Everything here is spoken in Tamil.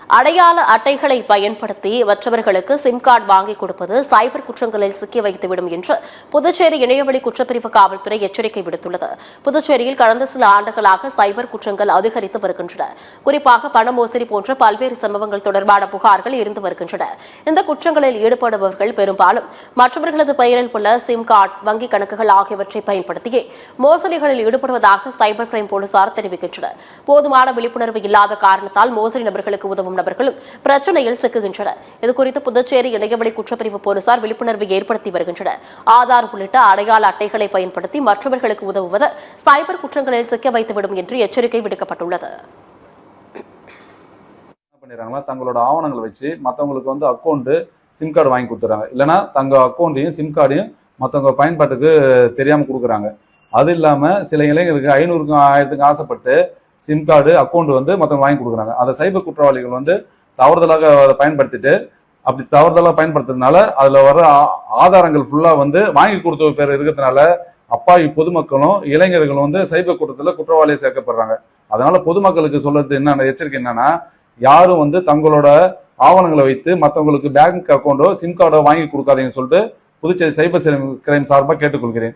அடையாள அட்டைகளை பயன்படுத்தி மற்றவர்களுக்கு சிம் கார்டு வாங்கிக் கொடுப்பது சைபர் குற்றங்களில் சிக்கி வைத்துவிடும் என்று புதுச்சேரி இணையவழி குற்றப்பிரிவு காவல்துறை எச்சரிக்கை விடுத்துள்ளது. புதுச்சேரியில் கடந்த சில ஆண்டுகளாக சைபர் குற்றங்கள் அதிகரித்து வருகின்றன. குறிப்பாக பண மோசடி போன்ற பல்வேறு சம்பவங்கள் தொடர்பான புகார்கள் இருந்து வருகின்றன. இந்த குற்றங்களில் ஈடுபடுபவர்கள் பெரும்பாலும் மற்றவர்களது பெயரில் உள்ள சிம் கார்டு, வங்கிக் கணக்குகள் ஆகியவற்றை பயன்படுத்தியே மோசடிகளில் ஈடுபடுவதாக சைபர் கிரைம் போலீசார் தெரிவிக்கின்றனர். போதுமான விழிப்புணர்வு இல்லாத காரணத்தால் மோசடி நபர்களுக்கு உதவும் நபர்களும் பிரச்சனையில் சிக்குகின்றனர். இதுகுறித்து புதுச்சேரி இணையவழி குற்றப்பிரிவு போலீசார் விழிப்புணர்வு ஏற்படுத்தி வருகின்றனர். ஆதார் உள்ளிட்ட அடையாள அட்டைகளை பயன்படுத்தி மற்றவர்களுக்கு உதவுவது சைபர் குற்றங்களில் சிக்க வைத்துவிடும் என்று எச்சரிக்கை விடுக்கப்பட்டுள்ளது. தங்களோட ஆவணங்களை வச்சு மற்றவங்களுக்கு அக்கௌண்ட் சிம் கார்டு வாங்கி கொடுத்துறாங்க. இல்லைன்னா தங்க அக்கௌண்ட்டையும் சிம் கார்டையும் மற்றவங்க பயன்பாட்டுக்கு தெரியாம கொடுக்குறாங்க. அது இல்லாம சில இளைஞருக்கு 500க்கும் 1000க்கும் ஆசைப்பட்டு சிம் கார்டு அக்கௌண்ட் மற்றவங்க வாங்கி கொடுக்குறாங்க. அதை சைபர் குற்றவாளிகள் தவறுதலாக அதை பயன்படுத்திட்டு, அப்படி தவறுதலாக பயன்படுத்துறதுனால அதுல வர ஆதாரங்கள் ஃபுல்லா வாங்கி கொடுத்த பேர் இருக்கிறதுனால அப்பாவி பொதுமக்களும் இளைஞர்களும் சைபர் குற்றத்துல குற்றவாளியை சேர்க்கப்படுறாங்க. அதனால பொதுமக்களுக்கு சொல்றது என்ன எச்சரிக்கை என்னன்னா, யாரும் தங்களோட ஆவணங்களை வைத்து மற்றவங்களுக்கு பேங்க் அக்கௌண்டோ சிம் கார்டோ வாங்கி கொடுக்காதீங்கன்னு சொல்லிட்டு புதுச்சேரி சைபர் கிரைம் சார்பாக கேட்டுக்கொள்கிறேன்.